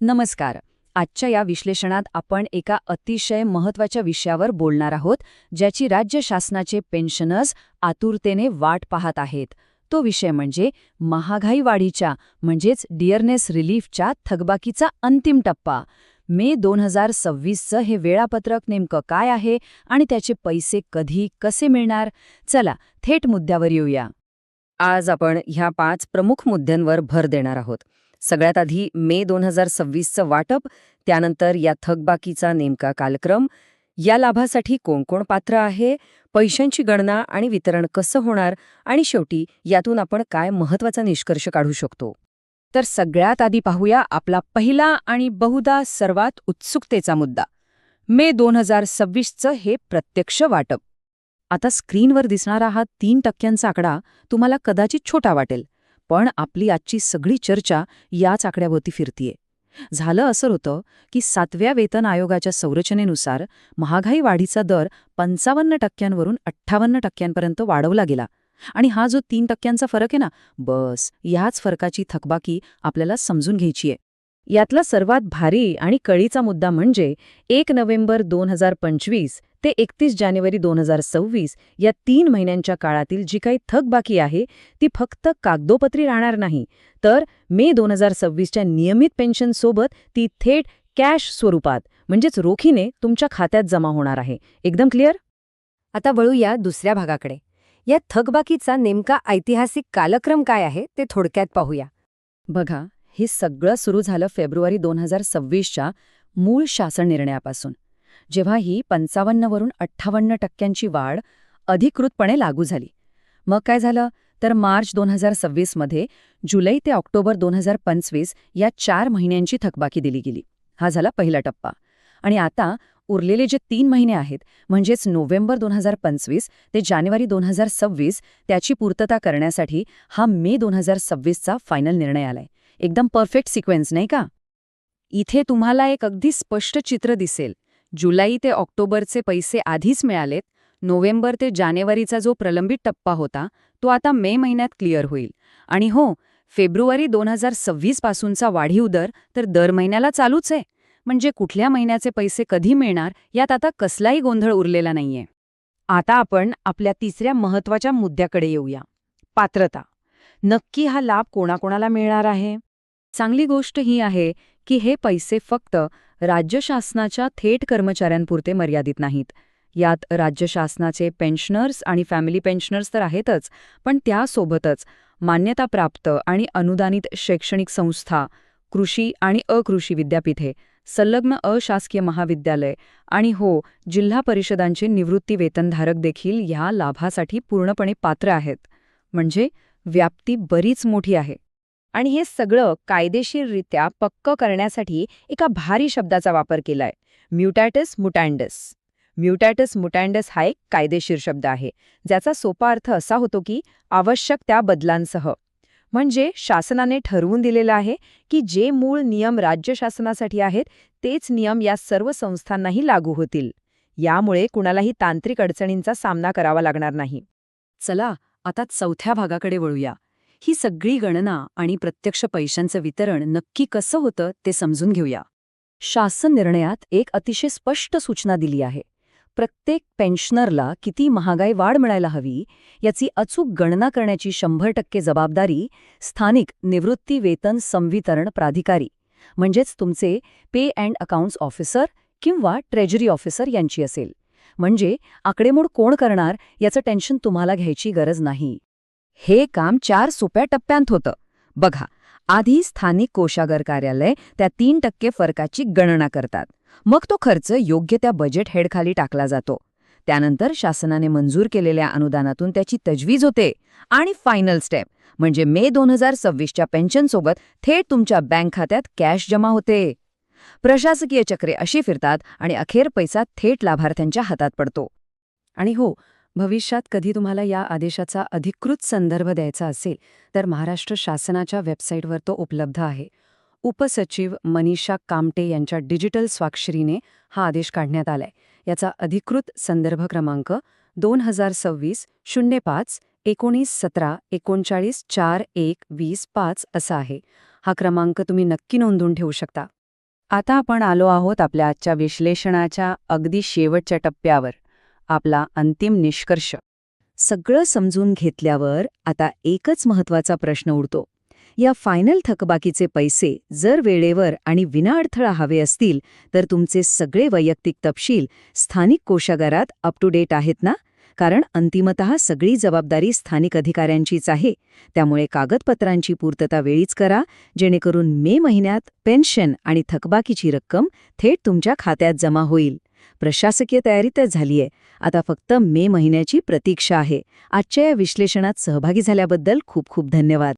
नमस्कार. आजच्या या विश्लेषणात आपण एका अतिशय महत्त्वाच्या विषयावर बोलणार आहोत, ज्याची राज्य शासनाचे पेन्शनर्स आतुरतेने वाट पाहत आहेत. तो विषय म्हणजे महागाई वाढीच्या म्हणजेच डिअरनेस रिलीफच्या थकबाकीचा अंतिम टप्पा. मे 2026चं हे वेळापत्रक नेमकं काय आहे आणि त्याचे पैसे कधी कसे मिळणार? चला थेट मुद्द्यावर येऊया. आज आपण ह्या 5 प्रमुख मुद्द्यांवर भर देणार आहोत. सगळ्यात आधी मे 2026चं वाटप, त्यानंतर या थकबाकीचा नेमका कालक्रम, या लाभासाठी कोण कोण पात्र आहे, पैशांची गणना आणि वितरण कसं होणार, आणि शेवटी यातून आपण काय महत्त्वाचा निष्कर्ष काढू शकतो. तर सगळ्यात आधी पाहूया आपला पहिला आणि बहुधा सर्वात उत्सुकतेचा मुद्दा, मे 2026चं हे प्रत्यक्ष वाटप. आता स्क्रीनवर दिसणारा हा 3% आकडा तुम्हाला कदाचित छोटा वाटेल, पण आपली आजची सगळी चर्चा याच आकड्याभोवती फिरतीये. झालं असं होतं की 7व्या वेतन आयोगाच्या संरचनेनुसार महागाई वाढीचा दर 55% वरून 58% वाढवला गेला. आणि हा जो 3%चा फरक आहे ना, बस याच फरकाची थकबाकी आपल्याला समजून घ्यायची आहे. यातला सर्वात भारी आणि कळीचा मुद्दा म्हणजे 1 नोव्हेंबर 2025 ते 31 जानेवारी 2026 या 3 महिन्यांच्या काळातील जी काही थकबाकी आहे ती फक्त कागदोपत्री राहणार नाही, तर मे 2026च्या नियमित पेन्शनसोबत ती थेट कॅश स्वरूपात म्हणजेच रोखीने तुमच्या खात्यात जमा होणार आहे. एकदम क्लिअर? आता वळूया दुसऱ्या भागाकडे. या थकबाकीचा नेमका ऐतिहासिक कालक्रम काय आहे ते थोडक्यात पाहूया. बघा, हे सगळं सुरू झालं फेब्रुवारी 2026च्या मूळ शासन निर्णयापासून, जेव्हा ही 55वरून 58% वाढ अधिकृतपणे लागू झाली. मग काय झालं तर मार्च 2026मध्ये जुलै ते ऑक्टोबर 2025 या 4 महिन्यांची थकबाकी दिली गेली. हा झाला पहिला टप्पा. आणि आता उरलेले जे 3 महिने आहेत म्हणजेच नोव्हेंबर 2025 ते जानेवारी 2026 त्याची पूर्तता करण्यासाठी हा मे 2026चा फायनल निर्णय आलाय. एकदम परफेक्ट सिक्वेन्स नाही का? इथे तुम्हाला एक अगदी स्पष्ट चित्र दिसेल. जुलै ते ऑक्टोबरचे पैसे आधीच मिळालेत. नोव्हेंबर ते जानेवारीचा जो प्रलंबित टप्पा होता तो आता मे महिन्यात क्लिअर होईल. आणि हो, फेब्रुवारी 2026 पासूनचा वाढीव दर तर दर महिन्याला चालूच आहे. म्हणजे कुठल्या महिन्याचे पैसे कधी मिळणार यात आता कसलाही गोंधळ उरलेला नाहीये. आता आपण आपल्या तिसऱ्या महत्त्वाच्या मुद्द्याकडे येऊया, पात्रता. नक्की हा लाभ कोणाकोणाला मिळणार आहे? चांगली गोष्ट ही आहे की हे पैसे फक्त राज्य शासनाच्या थेट कर्मचाऱ्यांपुरते मर्यादित नाहीत. यात राज्य शासनाचे पेन्शनर्स आणि फॅमिली पेन्शनर्स तर आहेतच, पण त्यासोबतच मान्यताप्राप्त आणि अनुदानित शैक्षणिक संस्था, कृषी आणि अकृषी विद्यापीठे, संलग्न अशासकीय महाविद्यालय आणि हो, जिल्हा परिषदांचे निवृत्ती वेतनधारक देखील ह्या लाभासाठी पूर्णपणे पात्र आहेत. म्हणजे व्याप्ती बरीच मोठी आहे. आणि हे सगळं कायदेशीररित्या पक्क करण्यासाठी एका भारी शब्दाचा वापर केलाय, म्युटॅटस मुटॅन्डस. म्युटॅटस मुटॅन्डस हा एक कायदेशीर शब्द आहे, ज्याचा सोपा अर्थ असा होतो की आवश्यक त्या बदलांसह. म्हणजे शासनाने ठरवून दिलेलं आहे की जे मूळ नियम राज्य शासनासाठी आहेत तेच नियम या सर्व संस्थांनाही लागू होतील. यामुळे कुणालाही तांत्रिक अडचणींचा सामना करावा लागणार नाही. चला आता चौथ्या भागाकडे वळूया. ही सगळी गणना आणि प्रत्यक्ष पैशांचं वितरण नक्की कसं होतं ते समजून घेऊया. शासन निर्णयात एक अतिशय स्पष्ट सूचना दिली आहे. प्रत्येक पेन्शनरला किती महागाई वाढ मिळायला हवी याची अचूक गणना करण्याची 100% जबाबदारी स्थानिक निवृत्ती वेतन संवितरण प्राधिकारी म्हणजेच तुमचे पे अँड अकाउंट्स ऑफिसर किंवा ट्रेजरी ऑफिसर यांची असेल. म्हणजे आकडेमोड कोण करणार याचं टेन्शन तुम्हाला घ्यायची गरज नाही. हे काम 4 सोप्या टप्प्यांत होतं. बघा, आधी स्थानिक कोषागार कार्यालय त्या 3% फरकाची गणना करतात. मग तो खर्च योग्य त्या बजेट हेडखाली टाकला जातो. त्यानंतर शासनाने मंजूर केलेल्या अनुदानातून त्याची तजवीज होते. आणि फायनल स्टेप म्हणजे मे 2026च्या पेन्शनसोबत थेट तुमच्या बँक खात्यात कॅश जमा होते. प्रशासकीय चक्रे अशी फिरतात आणि अखेर पैसा थेट लाभार्थ्यांच्या हातात पडतो. आणि हो, भविष्यात कधी तुम्हाला या आदेशाचा अधिकृत संदर्भ द्यायचा असेल तर महाराष्ट्र शासनाच्या वेबसाईटवर तो उपलब्ध आहे. उपसचिव मनीषा कामटे यांच्या डिजिटल स्वाक्षरीने हा आदेश काढण्यात आलाय. याचा अधिकृत संदर्भ क्रमांक 2026-05-19-17-39-4-1-20-5 असा आहे. हा क्रमांक तुम्ही नक्की नोंदवून ठेवू शकता. आता आपण आलो आहोत आपल्या आजच्या विश्लेषणाच्या अगदी शेवटच्या टप्प्यावर, आपला अंतिम निष्कर्ष. सगळं समजून घेतल्यावर आता एकच महत्वाचा प्रश्न उरतो. या फायनल थकबाकीचे पैसे जर वेळेवर आणि विनाअडथळा हवे असतील, तर तुमचे सगळे वैयक्तिक तपशील स्थानिक कोषागारात अप टू डेट आहेत ना? कारण अंतिमतः सगळी जबाबदारी स्थानिक अधिकाऱ्यांचीच आहे. त्यामुळे कागदपत्रांची पूर्तता वेळीच करा, जेणेकरून मे महिन्यात पेन्शन आणि थकबाकीची रक्कम थेट तुमच्या खात्यात जमा होईल. प्रशासकीय तयारी तर झालीये. आता फक्त मे महिन्याची प्रतीक्षा आहे. आजच्या या विश्लेषणात सहभागी झाल्याबद्दल खूप खूप धन्यवाद.